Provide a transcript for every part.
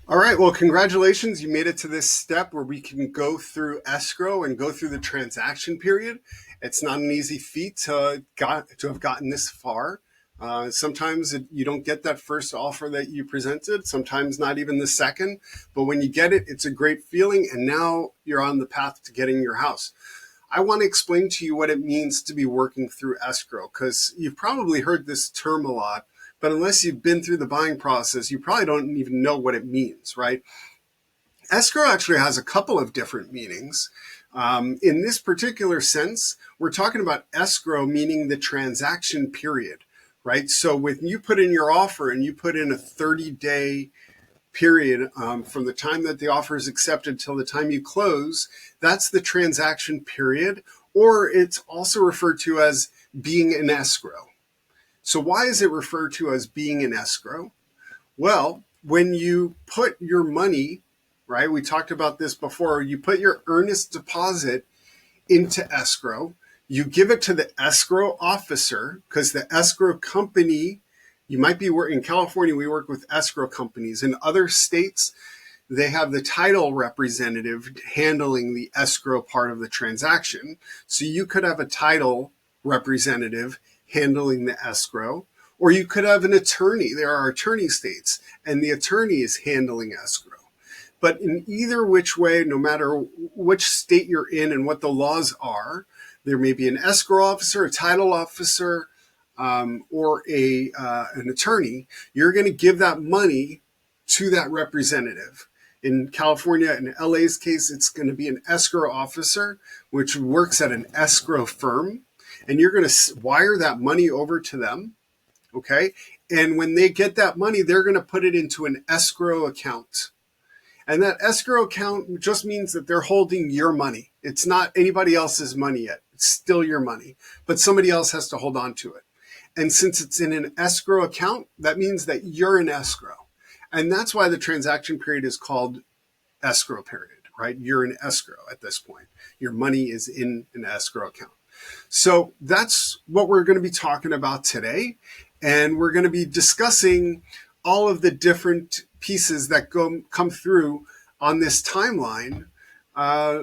All right. Well, congratulations. You made it to this step where we can go through escrow and go through the transaction period. It's not an easy feat to have gotten this far. You don't get that first offer that you presented, sometimes not even the second. But when you get it, it's a great feeling. And now you're on the path to getting your house. I want to explain to you what it means to be working through escrow because you've probably heard this term a lot, but unless you've been through the buying process, you probably don't even know what it means, right? Escrow actually has a couple of different meanings. In this particular sense, we're talking about escrow meaning the transaction period, right? So when you put in your offer and you put in a 30-day period from the time that the offer is accepted till the time you close, that's the transaction period, or it's also referred to as being an escrow. So why is it referred to as being an escrow? Well, when you put your money, right, we talked about this before, you put your earnest deposit into escrow, you give it to the escrow officer because the escrow company, you might be in California, we work with escrow companies. In other states, they have the title representative handling the escrow part of the transaction. So you could have a title representative handling the escrow, or you could have an attorney. There are attorney states, and the attorney is handling escrow. But in either which way, no matter which state you're in and what the laws are, there may be an escrow officer, a title officer, or an attorney. You're going to give that money to that representative. In California, in LA's case, it's going to be an escrow officer, which works at an escrow firm. And you're going to wire that money over to them. Okay. And when they get that money, they're going to put it into an escrow account. And that escrow account just means that they're holding your money. It's not anybody else's money yet. It's still your money, but somebody else has to hold on to it. And since it's in an escrow account, that means that you're in escrow. And that's why the transaction period is called escrow period, right? You're in escrow at this point. Your money is in an escrow account. So that's what we're going to be talking about today. And we're going to be discussing all of the different pieces that come through on this timeline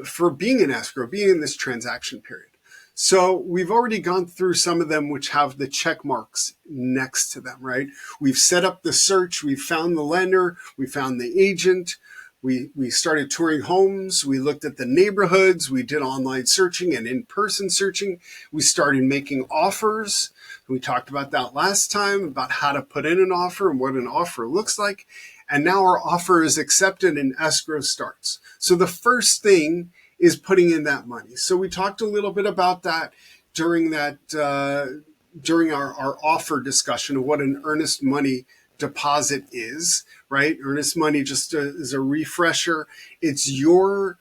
for being in escrow, being in this transaction period. So we've already gone through some of them which have the check marks next to them, right? We've set up the search. We found the lender. We found the agent. We started touring homes. We looked at the neighborhoods. We did online searching and in-person searching. We started making offers. We talked about that last time, about how to put in an offer and what an offer looks like. And now our offer is accepted and escrow starts. So the first thing is putting in that money. So we talked a little bit about that during our offer discussion of what an earnest money deposit is, right? Earnest money, just as a refresher, it's your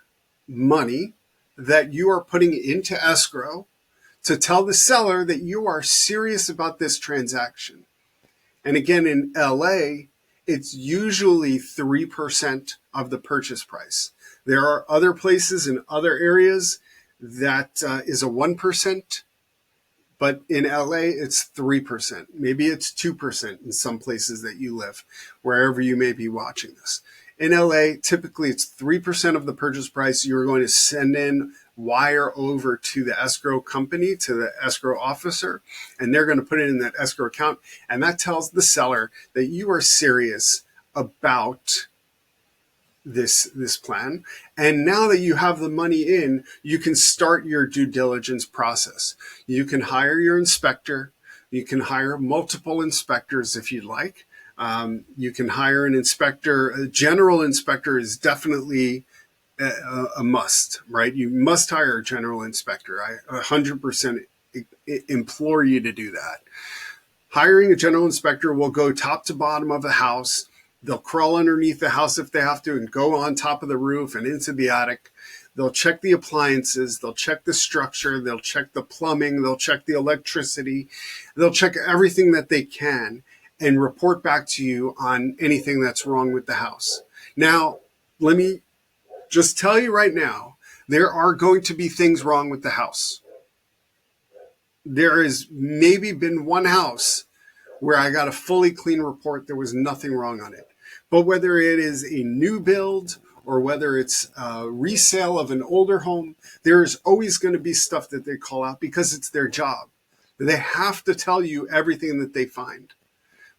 money that you are putting into escrow to tell the seller that you are serious about this transaction. And again, in LA, it's usually 3% of the purchase price. There are other places in other areas that is a 1%, but in LA, it's 3%. Maybe it's 2% in some places that you live, wherever you may be watching this. In LA, typically it's 3% of the purchase price. You're going to send in, wire over to the escrow company, to the escrow officer, and they're going to put it in that escrow account. And that tells the seller that you are serious about this plan. And now that you have the money in, you can start your due diligence process. You can hire your inspector. You can hire multiple inspectors if you'd like. You can hire an inspector. A general inspector is definitely a must, right? You must hire a general inspector. I 100% implore you to do that. Hiring a general inspector will go top to bottom of the house. They'll crawl underneath the house if they have to and go on top of the roof and into the attic. They'll check the appliances. They'll check the structure. They'll check the plumbing. They'll check the electricity. They'll check everything that they can and report back to you on anything that's wrong with the house. Now, let me just tell you right now, there are going to be things wrong with the house. There has maybe been one house where I got a fully clean report. There was nothing wrong on it. But whether it is a new build or whether it's a resale of an older home, there's always going to be stuff that they call out because it's their job. They have to tell you everything that they find.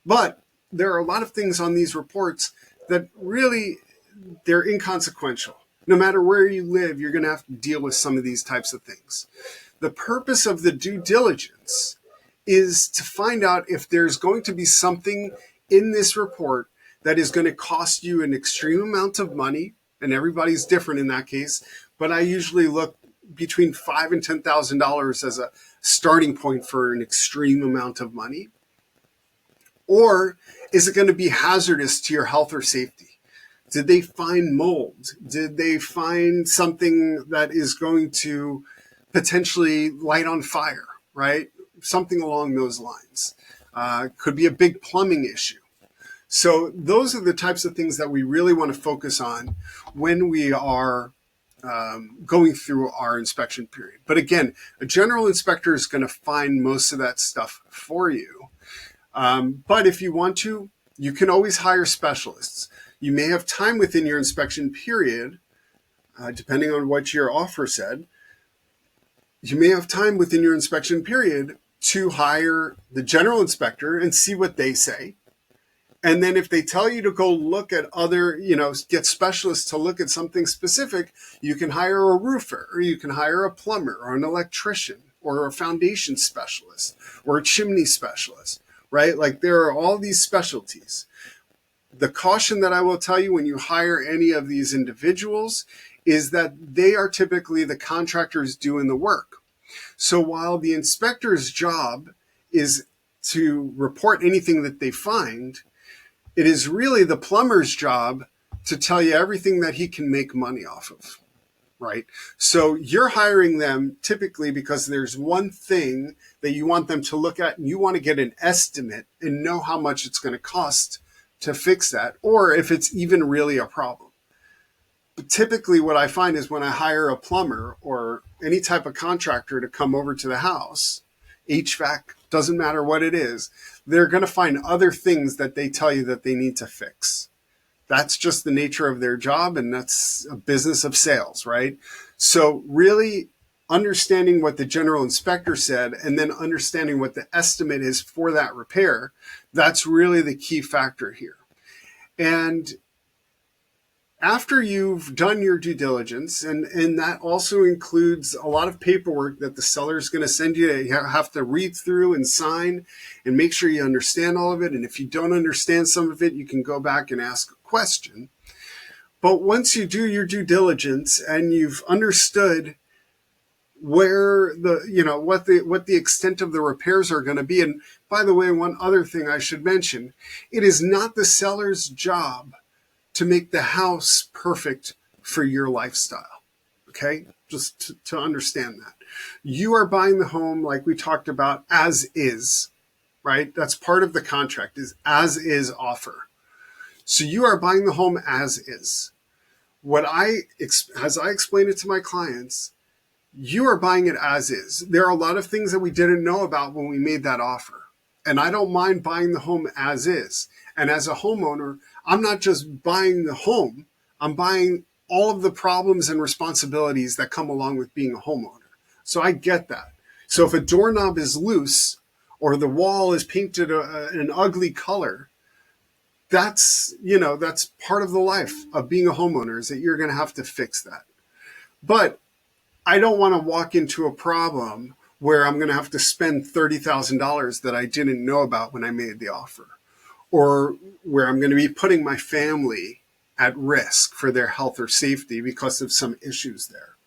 But there are a lot of things on these reports that really, they're inconsequential. No matter where you live, you're going to have to deal with some of these types of things. The purpose of the due diligence is to find out if there's going to be something in this report that is going to cost you an extreme amount of money, and everybody's different in that case, but I usually look between $5,000 and $10,000 as a starting point for an extreme amount of money. Or is it going to be hazardous to your health or safety? Did they find mold? Did they find something that is going to potentially light on fire, right? Something along those lines. Could be a big plumbing issue. So those are the types of things that we really want to focus on when we are going through our inspection period. But again, a general inspector is going to find most of that stuff for you. But if you want to, you can always hire specialists. You may have time within your inspection period, depending on what your offer said. You may have time within your inspection period to hire the general inspector and see what they say. And then if they tell you to go look at other, get specialists to look at something specific, you can hire a roofer, or you can hire a plumber, or an electrician, or a foundation specialist, or a chimney specialist, right? Like there are all these specialties. The caution that I will tell you when you hire any of these individuals is that they are typically the contractors doing the work. So while the inspector's job is to report anything that they find, it is really the plumber's job to tell you everything that he can make money off of, right? So you're hiring them typically because there's one thing that you want them to look at and you want to get an estimate and know how much it's going to cost to fix that, or if it's even really a problem. But typically what I find is when I hire a plumber or any type of contractor to come over to the house, HVAC, doesn't matter what it is, they're going to find other things that they tell you that they need to fix. That's just the nature of their job, and that's a business of sales, right? So really understanding what the general inspector said and then understanding what the estimate is for that repair, that's really the key factor here. And after you've done your due diligence, and that also includes a lot of paperwork that the seller is going to send you, you have to read through and sign and make sure you understand all of it. And if you don't understand some of it, you can go back and ask a question. But once you do your due diligence and you've understood where what the extent of the repairs are going to be. And by the way, one other thing I should mention, it is not the seller's job to make the house perfect for your lifestyle. Okay? Just to understand that. You are buying the home, like we talked about, as is, right? That's part of the contract, is as is offer. So you are buying the home as is. As I explain it to my clients, you are buying it as is. There are a lot of things that we didn't know about when we made that offer. And I don't mind buying the home as is. And as a homeowner, I'm not just buying the home, I'm buying all of the problems and responsibilities that come along with being a homeowner. So I get that. So if a doorknob is loose or the wall is painted an ugly color, that's part of the life of being a homeowner, is that you're going to have to fix that. But I don't want to walk into a problem where I'm going to have to spend $30,000 that I didn't know about when I made the offer, or where I'm going to be putting my family at risk for their health or safety because of some issues there.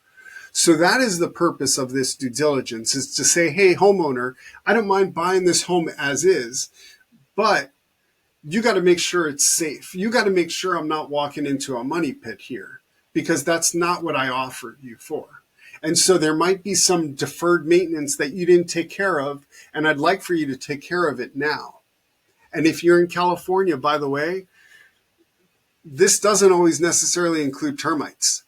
So that is the purpose of this due diligence, is to say, hey, homeowner, I don't mind buying this home as is, but you got to make sure it's safe. You got to make sure I'm not walking into a money pit here, because that's not what I offered you for. And so there might be some deferred maintenance that you didn't take care of, and I'd like for you to take care of it now. And if you're in California, by the way, this doesn't always necessarily include termites.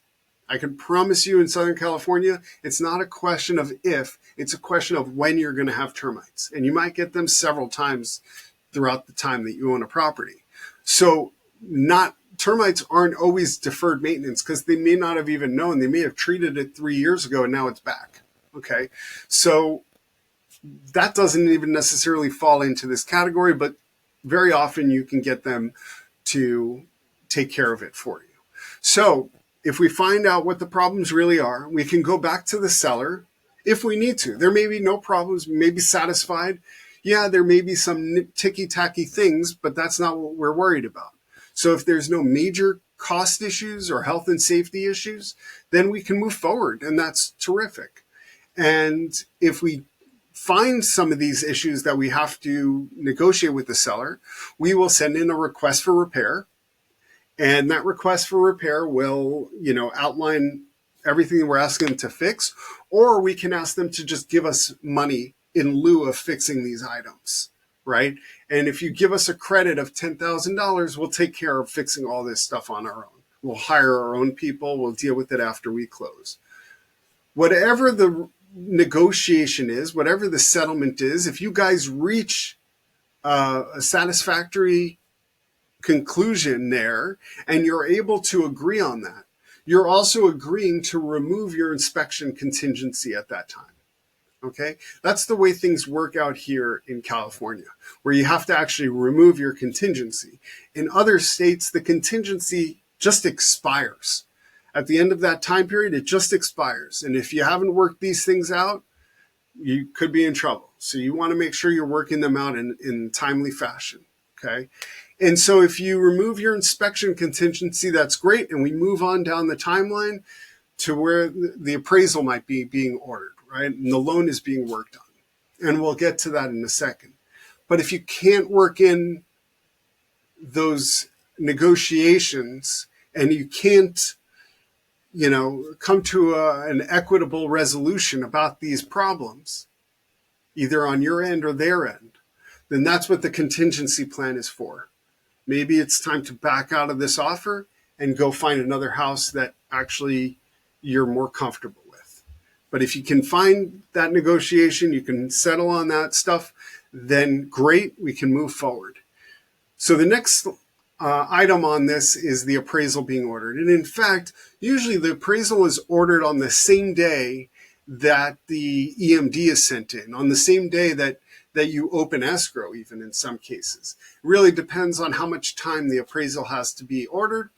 I can promise you in Southern California, it's not a question of if, it's a question of when you're going to have termites. And you might get them several times throughout the time that you own a property. So not termites aren't always deferred maintenance because they may not have even known. They may have treated it 3 years ago and now it's back. Okay. So that doesn't even necessarily fall into this category, but very often you can get them to take care of it for you. So if we find out what the problems really are, we can go back to the seller if we need to. There may be no problems, we may be satisfied. Yeah, there may be some ticky-tacky things, but that's not what we're worried about. So if there's no major cost issues or health and safety issues, then we can move forward, and that's terrific. And if we find some of these issues that we have to negotiate with the seller, we will send in a request for repair. And that request for repair will, outline everything we're asking them to fix, or we can ask them to just give us money in lieu of fixing these items, right? And if you give us a credit of $10,000, we'll take care of fixing all this stuff on our own. We'll hire our own people. We'll deal with it after we close. Whatever the negotiation is, whatever the settlement is, if you guys reach a satisfactory conclusion there and you're able to agree on that, you're also agreeing to remove your inspection contingency at that time. Okay, that's the way things work out here in California, where you have to actually remove your contingency. In other states, the contingency just expires. At the end of that time period, it just expires. And if you haven't worked these things out, you could be in trouble. So you want to make sure you're working them out in timely fashion. Okay. And so if you remove your inspection contingency, that's great. And we move on down the timeline to where the appraisal might be being ordered, right? And the loan is being worked on. And we'll get to that in a second. But if you can't work in those negotiations and you can't, come to an equitable resolution about these problems, either on your end or their end, then that's what the contingency plan is for. Maybe it's time to back out of this offer and go find another house that actually you're more comfortable with. But if you can find that negotiation, you can settle on that stuff, then great, we can move forward. So the next item on this is the appraisal being ordered. And in fact, usually the appraisal is ordered on the same day that the EMD is sent in, on the same day that you open escrow, even in some cases. It really depends on how much time the appraisal has to be ordered.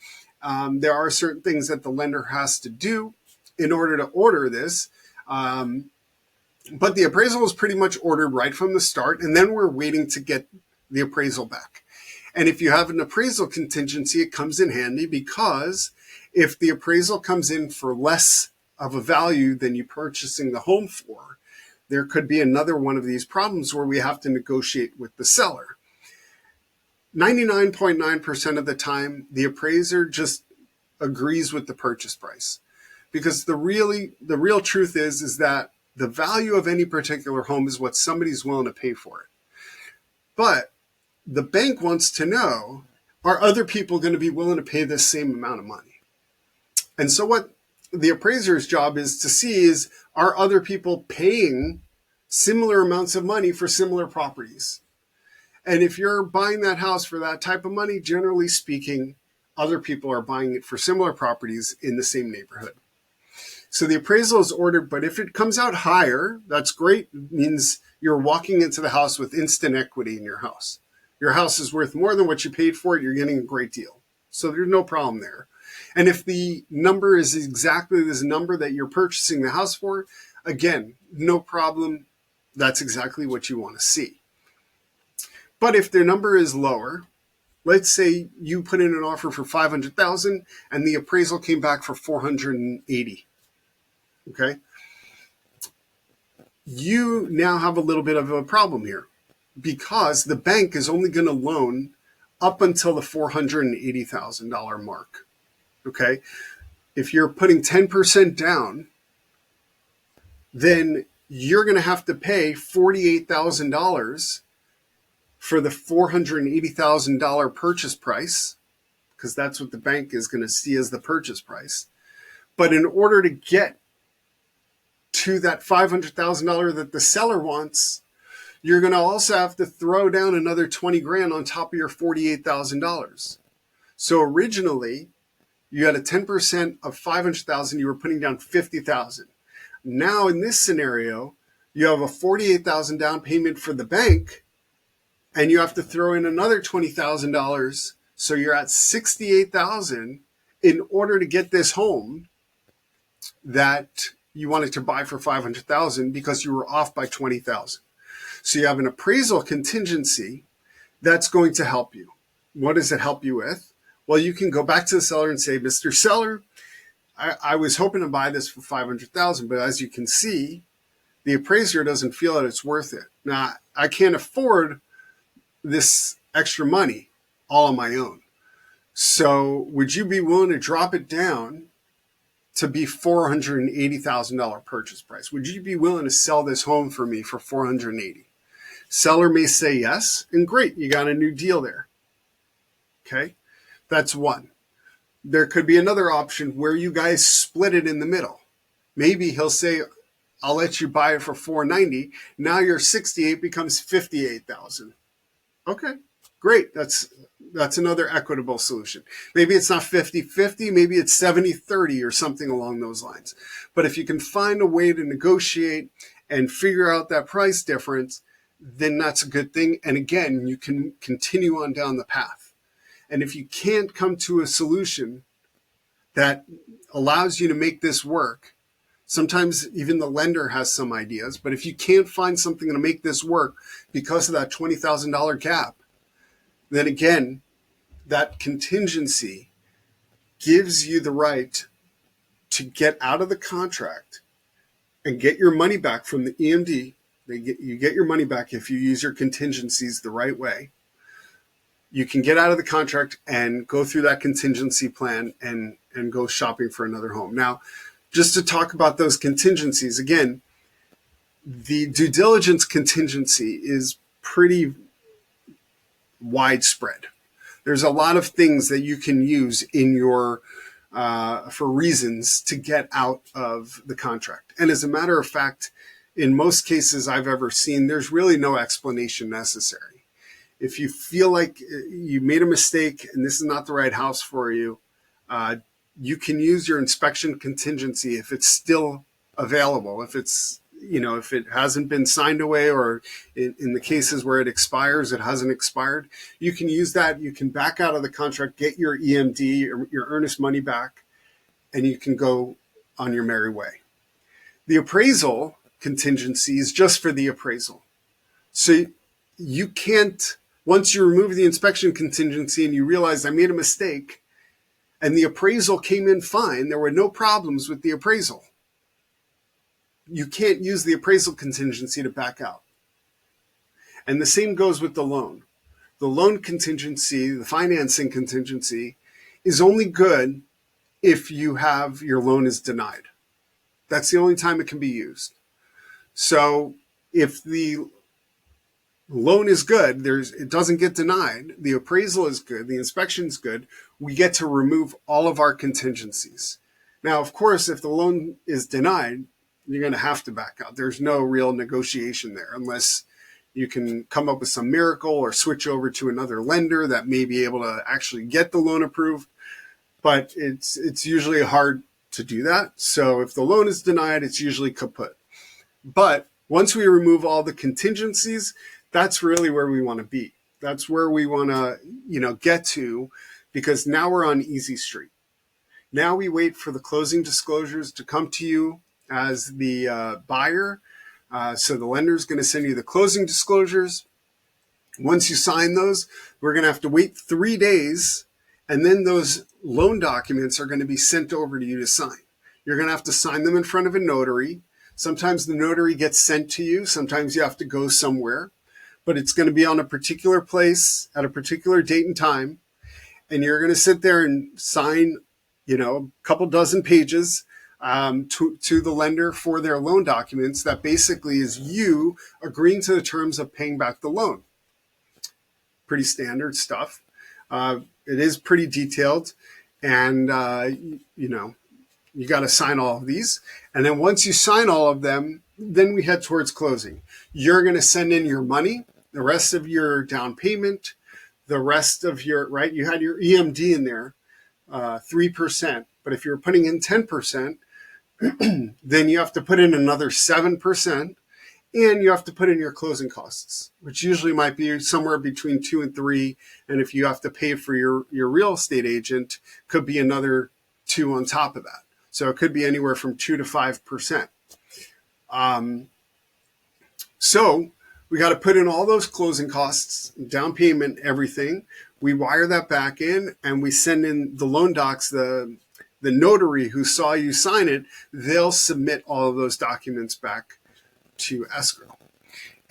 There are certain things that the lender has to do in order to order this. But the appraisal is pretty much ordered right from the start, and then we're waiting to get the appraisal back. And if you have an appraisal contingency, it comes in handy because if the appraisal comes in for less of a value than you purchasing the home for, there could be another one of these problems where we have to negotiate with the seller. 99.9% of the time, the appraiser just agrees with the purchase price. Because the real truth is that the value of any particular home is what somebody's willing to pay for it. But the bank wants to know, are other people going to be willing to pay this same amount of money? And so what the appraiser's job is to see is, are other people paying similar amounts of money for similar properties? And if you're buying that house for that type of money, generally speaking, other people are buying it for similar properties in the same neighborhood. So the appraisal is ordered, but if it comes out higher, that's great. It means you're walking into the house with instant equity in your house. Your house is worth more than what you paid for it. You're getting a great deal. So there's no problem there. And if the number is exactly this number that you're purchasing the house for, again, no problem. That's exactly what you want to see. But if their number is lower, let's say you put in an offer for $500,000 and the appraisal came back for $480,000. Okay. You now have a little bit of a problem here because the bank is only going to loan up until the $480,000 mark. Okay. If you're putting 10% down, then you're going to have to pay $48,000 for the $480,000 purchase price, because that's what the bank is going to see as the purchase price. But in order to get to that $500,000 that the seller wants, you're going to also have to throw down another $20,000 on top of your $48,000. So originally you had a 10% of 500,000, you were putting down 50,000. Now in this scenario, you have a 48,000 down payment for the bank, and you have to throw in another $20,000. So you're at 68,000 in order to get this home that you wanted to buy for 500,000 because you were off by 20,000. So you have an appraisal contingency that's going to help you. What does it help you with? Well, you can go back to the seller and say, Mr. Seller, I was hoping to buy this for 500,000, but as you can see, the appraiser doesn't feel that it's worth it. Now, I can't afford this extra money all on my own. So would you be willing to drop it down to be $480,000 purchase price? Would you be willing to sell this home for me for $480,000? Seller may say yes, and great, you got a new deal there. Okay, that's one. There could be another option where you guys split it in the middle. Maybe he'll say, I'll let you buy it for $490,000. Now your 68 becomes 58,000. Okay, great. That's another equitable solution. Maybe it's not 50-50, maybe it's 70-30 or something along those lines. But if you can find a way to negotiate and figure out that price difference, then that's a good thing. And again, you can continue on down the path. And if you can't come to a solution that allows you to make this work, sometimes even the lender has some ideas, but if you can't find something to make this work because of that $20,000 gap, then again, that contingency gives you the right to get out of the contract and get your money back from the EMD. You get your money back if you use your contingencies the right way. You can get out of the contract and go through that contingency plan and go shopping for another home. Now, just to talk about those contingencies, again, the due diligence contingency is pretty widespread. There's a lot of things that you can use in your for reasons to get out of the contract. And as a matter of fact, in most cases I've ever seen, there's really no explanation necessary. If you feel like you made a mistake and this is not the right house for you, you can use your inspection contingency if it's still available. If it's, if it hasn't been signed away, or in the cases where it expires, it hasn't expired, you can use that. You can back out of the contract, get your EMD, or your earnest money back, and you can go on your merry way. The appraisal contingency is just for the appraisal. So you can't, once you remove the inspection contingency and you realize I made a mistake and the appraisal came in fine, there were no problems with the appraisal, you can't use the appraisal contingency to back out. And the same goes with the loan. The loan contingency, the financing contingency, is only good if you have your loan is denied. That's the only time it can be used. So if the loan is good, it doesn't get denied, the appraisal is good, the inspection is good, we get to remove all of our contingencies. Now, of course, if the loan is denied, you're going to have to back out. There's no real negotiation there unless you can come up with some miracle or switch over to another lender that may be able to actually get the loan approved. But it's usually hard to do that. So if the loan is denied, it's usually kaput. But once we remove all the contingencies, that's really where we want to be. That's where we want to, get to, because now we're on easy street. Now we wait for the closing disclosures to come to you as the buyer. So the lender is going to send you the closing disclosures. Once you sign those, we're going to have to wait 3 days, and then those loan documents are going to be sent over to you to sign. You're going to have to sign them in front of a notary. Sometimes the notary gets sent to you. Sometimes you have to go somewhere, but it's going to be on a particular place at a particular date and time. And you're going to sit there and sign, a couple dozen pages to the lender for their loan documents. That basically is you agreeing to the terms of paying back the loan. Pretty standard stuff. It is pretty detailed, and you got to sign all of these. And then once you sign all of them, then we head towards closing. You're going to send in your money, the rest of your down payment, the rest of your, right, you had your EMD in there, 3%. But if you're putting in 10%, then you have to put in another 7%, and you have to put in your closing costs, which usually might be somewhere between 2 and 3. And if you have to pay for your real estate agent, could be another 2 on top of that. So it could be anywhere from 2 to 5%. So we got to put in all those closing costs, down payment, everything. We wire that back in, and we send in the loan docs. The notary who saw you sign it, they'll submit all of those documents back to escrow.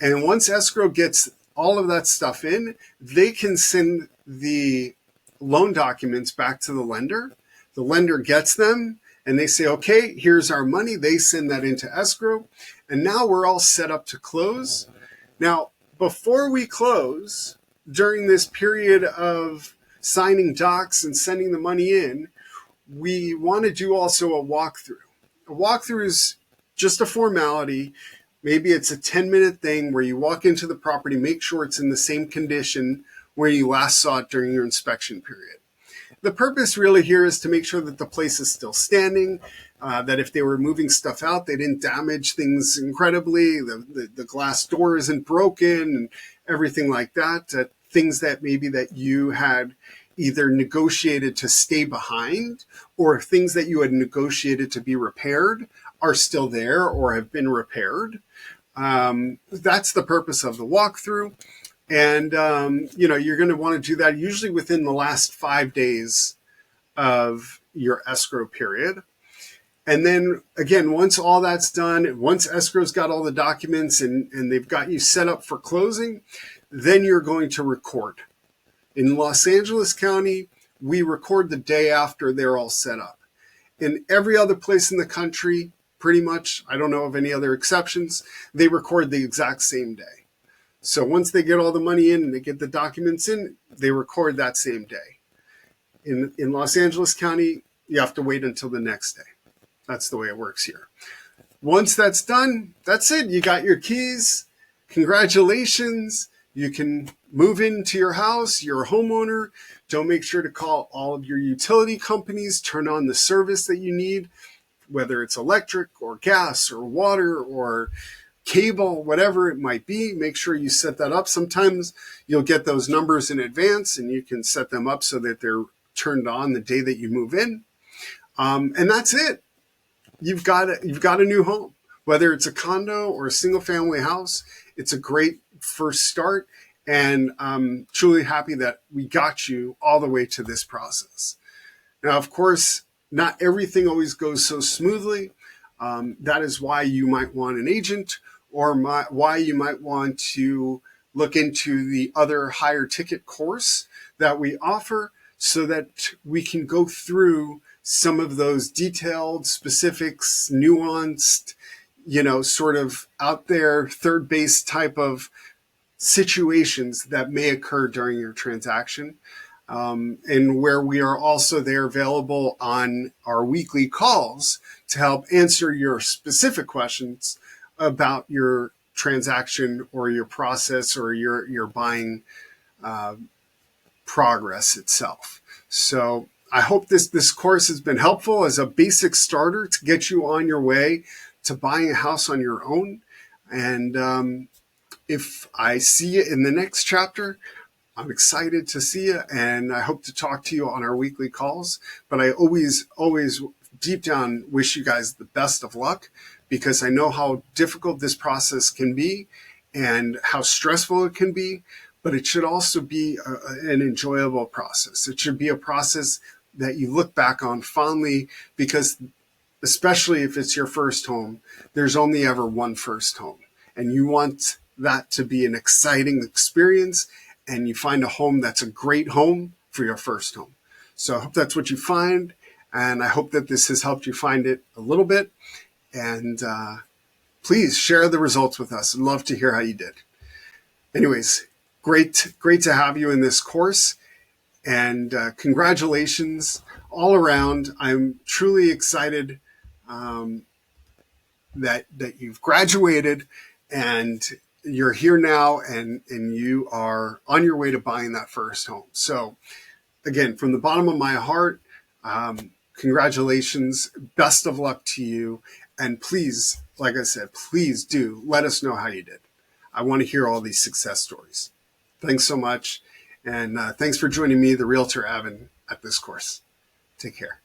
And once escrow gets all of that stuff in, they can send the loan documents back to the lender. The lender gets them, and they say, okay, here's our money. They send that into escrow, and now we're all set up to close. Now, before we close, during this period of signing docs and sending the money in, we want to do also a walkthrough. A walkthrough is just a formality. Maybe it's a 10-minute thing where you walk into the property, make sure it's in the same condition where you last saw it during your inspection period. The purpose really here is to make sure that the place is still standing, that if they were moving stuff out, they didn't damage things incredibly, the glass door isn't broken, and everything like that. Things that maybe that you had either negotiated to stay behind, or things that you had negotiated to be repaired are still there or have been repaired. That's the purpose of the walkthrough. And, you're going to want to do that usually within the last 5 days of your escrow period. And then again, once all that's done, once escrow's got all the documents and they've got you set up for closing, then you're going to record. In Los Angeles County, we record the day after they're all set up. In every other place in the country, pretty much, I don't know of any other exceptions, they record the exact same day. So once they get all the money in and they get the documents in, they record that same day. In Los Angeles County, you have to wait until the next day. That's the way it works here. Once that's done, that's it. You got your keys. Congratulations. You can move into your house. You're a homeowner. Don't make sure to call all of your utility companies. Turn on the service that you need, whether it's electric or gas or water or cable, whatever it might be. Make sure you set that up. Sometimes you'll get those numbers in advance and you can set them up so that they're turned on the day that you move in. And that's it. You've got a new home, whether it's a condo or a single family house. It's a great first start. And I'm truly happy that we got you all the way to this process. Now, of course, not everything always goes so smoothly. That is why you might want an agent, or why you might want to look into the other higher ticket course that we offer, so that we can go through some of those detailed specifics, nuanced, sort of out there, third base type of situations that may occur during your transaction. And where we are also there available on our weekly calls to help answer your specific questions about your transaction or your process or your buying progress itself. So I hope this course has been helpful as a basic starter to get you on your way to buying a house on your own. And if I see you in the next chapter, I'm excited to see you, and I hope to talk to you on our weekly calls. But I always deep down wish you guys the best of luck, because I know how difficult this process can be and how stressful it can be, but it should also be an enjoyable process. It should be a process that you look back on fondly, because especially if it's your first home, there's only ever one first home, and you want that to be an exciting experience, and you find a home that's a great home for your first home. So I hope that's what you find, and I hope that this has helped you find it a little bit. And please share the results with us. I'd love to hear how you did. Anyways, great to have you in this course, and congratulations all around. I'm truly excited that you've graduated, and you're here now, and you are on your way to buying that first home. So again, from the bottom of my heart, congratulations, best of luck to you. And please, like I said, please do let us know how you did. I want to hear all these success stories. Thanks so much. And thanks for joining me, the Realtor Evan, at this course. Take care.